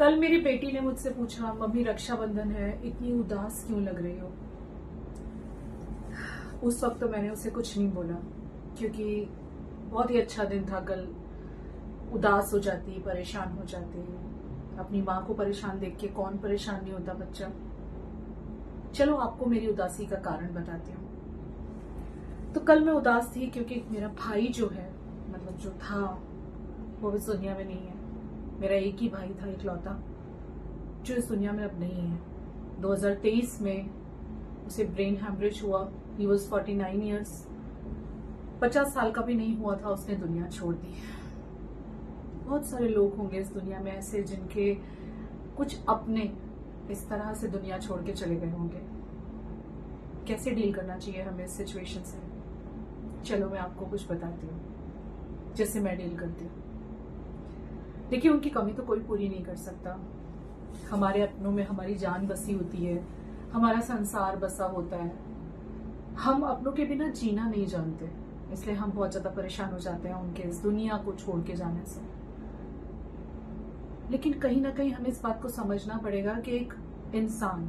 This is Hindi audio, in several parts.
कल मेरी बेटी ने मुझसे पूछा, मम्मी रक्षाबंधन है, इतनी उदास क्यों लग रही हो। उस वक्त तो मैंने उसे कुछ नहीं बोला, क्योंकि बहुत ही अच्छा दिन था। कल उदास हो जाती, परेशान हो जाती। अपनी माँ को परेशान देख के कौन परेशान नहीं होता बच्चा। चलो आपको मेरी उदासी का कारण बताती हूँ। तो कल मैं उदास थी क्योंकि मेरा भाई जो है, मतलब जो था, वो इस दुनिया में नहीं है। मेरा एक ही भाई था, इकलौता, जो इस दुनिया में अब नहीं है। 2023 में उसे ब्रेन हैमरेज हुआ। He was 49 years. 50 साल का भी नहीं हुआ था, उसने दुनिया छोड़ दी। बहुत सारे लोग होंगे इस दुनिया में ऐसे जिनके कुछ अपने इस तरह से दुनिया छोड़ के चले गए होंगे। कैसे डील करना चाहिए हमें इस सिचुएशन से, चलो मैं आपको कुछ बताती हूँ जैसे मैं डील करती हूँ। देखिए, उनकी कमी तो कोई पूरी नहीं कर सकता। हमारे अपनों में हमारी जान बसी होती है, हमारा संसार बसा होता है। हम अपनों के बिना जीना नहीं जानते, इसलिए हम बहुत ज्यादा परेशान हो जाते हैं उनके इस दुनिया को छोड़ के जाने से। लेकिन कहीं ना कहीं हमें इस बात को समझना पड़ेगा कि एक इंसान,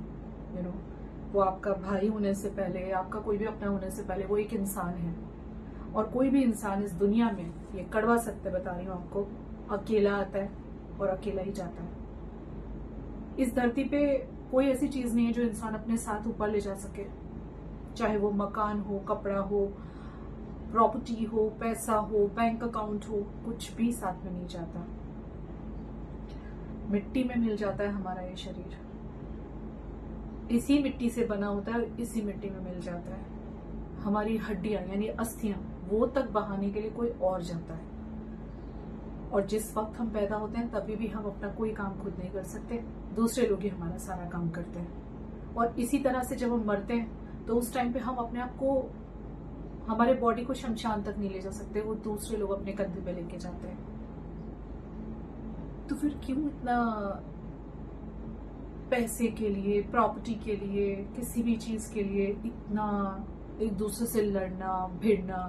वो आपका भाई होने से पहले, आपका कोई भी अपना होने से पहले, वो एक इंसान है। और कोई भी इंसान इस दुनिया में, ये कड़वा सत्य बता रही हूँ आपको, अकेला आता है और अकेला ही जाता है। इस धरती पे कोई ऐसी चीज नहीं है जो इंसान अपने साथ ऊपर ले जा सके, चाहे वो मकान हो, कपड़ा हो, प्रॉपर्टी हो, पैसा हो, बैंक अकाउंट हो, कुछ भी साथ में नहीं जाता। मिट्टी में मिल जाता है हमारा ये शरीर, इसी मिट्टी से बना होता है, इसी मिट्टी में मिल जाता है। हमारी हड्डियां यानी अस्थियां, वो तक बहाने के लिए कोई और जाता है। और जिस वक्त हम पैदा होते हैं तभी भी हम अपना कोई काम खुद नहीं कर सकते, दूसरे लोग ही हमारा सारा काम करते हैं। और इसी तरह से जब हम मरते हैं तो उस टाइम पे हम अपने आप को, हमारे बॉडी को शमशान तक नहीं ले जा सकते, वो दूसरे लोग अपने कंधे पे लेके जाते हैं। तो फिर क्यों इतना पैसे के लिए, प्रॉपर्टी के लिए, किसी भी चीज के लिए इतना एक दूसरे से लड़ना भिड़ना,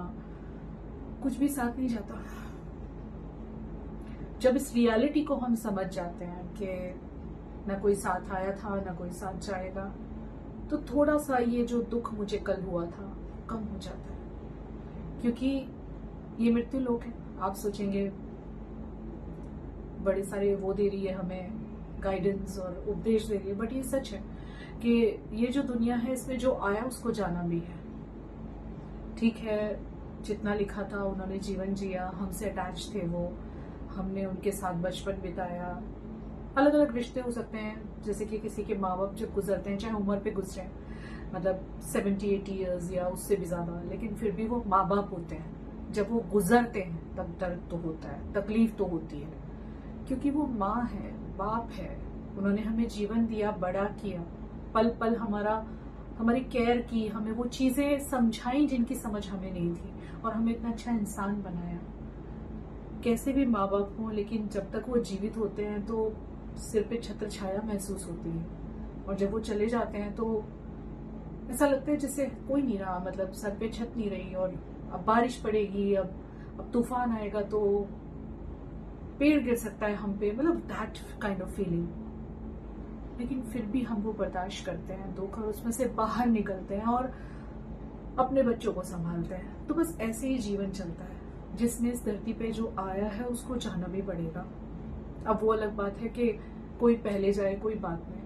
कुछ भी साथ नहीं जाता। जब इस रियलिटी को हम समझ जाते हैं कि ना कोई साथ आया था, ना कोई साथ जाएगा, तो थोड़ा सा ये जो दुख मुझे कल हुआ था कम हो जाता है। क्योंकि ये मृत्यु लोक है। आप सोचेंगे बड़े सारे वो दे रही है हमें गाइडेंस और उपदेश दे रही है, बट ये सच है कि ये जो दुनिया है, इसमें जो आया उसको जाना भी है। ठीक है, जितना लिखा था उन्होंने जीवन जिया, हमसे अटैच थे वो, हमने उनके साथ बचपन बिताया। अलग अलग रिश्ते हो सकते हैं, जैसे कि किसी के माँ बाप जब गुजरते हैं, चाहे उम्र पे गुजरे, मतलब 70-80 ईयर्स या उससे भी ज्यादा, लेकिन फिर भी वो माँ बाप होते हैं। जब वो गुजरते हैं तब दर्द तो होता है, तकलीफ तो होती है, क्योंकि वो माँ है, बाप है। उन्होंने हमें जीवन दिया, बड़ा किया, पल पल हमारी केयर की, हमें वो चीजें समझाई जिनकी समझ हमें नहीं थी, और हमें इतना अच्छा इंसान बनाया। कैसे भी माँ बाप हों, लेकिन जब तक वो जीवित होते हैं तो सिर पे छत्र छाया महसूस होती है, और जब वो चले जाते हैं तो ऐसा लगता है जैसे कोई नहीं रहा, मतलब सर पे छत नहीं रही, और अब बारिश पड़ेगी, अब तूफान आएगा तो पेड़ गिर सकता है हम पे, मतलब दैट काइंड ऑफ फीलिंग। लेकिन फिर भी हम वो बर्दाश्त करते हैं दुख, और उसमें से बाहर निकलते हैं और अपने बच्चों को संभालते हैं। तो बस ऐसे ही जीवन चलता है। जिसने इस धरती पे जो आया है उसको जाना भी पड़ेगा। अब वो अलग बात है कि कोई पहले जाए, कोई बाद में।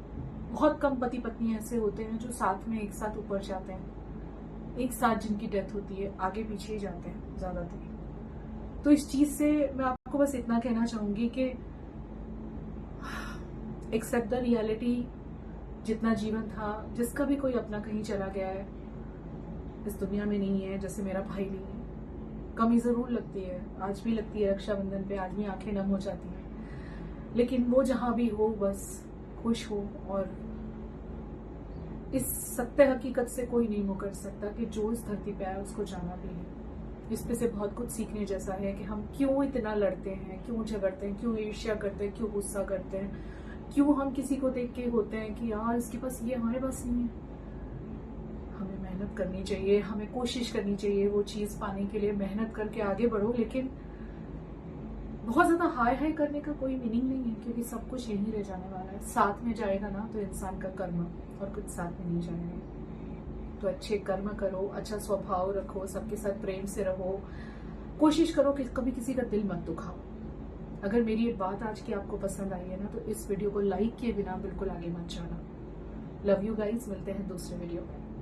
बहुत कम पति पत्नी ऐसे होते हैं जो साथ में एक साथ ऊपर जाते हैं, एक साथ जिनकी डेथ होती है, आगे पीछे ही जाते हैं ज्यादातर। तो इस चीज से मैं आपको बस इतना कहना चाहूंगी कि एक्सेप्ट द रियलिटी। जितना जीवन था, जिसका भी कोई अपना कहीं चला गया है, इस दुनिया में नहीं है, जैसे मेरा भाई नहीं है। कमी जरूर लगती है, आज भी लगती है, रक्षाबंधन पे आज भी आंखें नम हो जाती हैं। लेकिन वो जहां भी हो बस खुश हो, और इस सत्य हकीकत से कोई नहीं मुकर सकता कि जो इस धरती पे आया उसको जाना भी है। इस पे से बहुत कुछ सीखने जैसा है कि हम क्यों इतना लड़ते हैं, क्यों झगड़ते हैं, क्यों ईर्ष्या करते हैं, क्यों गुस्सा करते हैं, क्यों हम किसी को देख के होते हैं कि यार इसके पास ये, हमारे पास नहीं है। हमें मेहनत करनी चाहिए, हमें कोशिश करनी चाहिए वो चीज पाने के लिए, मेहनत करके आगे बढ़ो। लेकिन बहुत ज्यादा हाय हाय करने का कोई मीनिंग नहीं है, क्योंकि सब कुछ यहीं रह जाने वाला है। साथ में जाएगा ना तो इंसान का कर्म, और कुछ साथ में नहीं जाएगा। तो अच्छे कर्म करो, अच्छा स्वभाव रखो, सबके साथ प्रेम से रहो, कोशिश करो कि कभी किसी का दिल मत दुखाओ। अगर मेरी ये बात आज की आपको पसंद आई है ना, तो इस वीडियो को लाइक किए बिना बिल्कुल आगे मत जाना। लव यू गाइज, मिलते हैं दूसरे वीडियो में।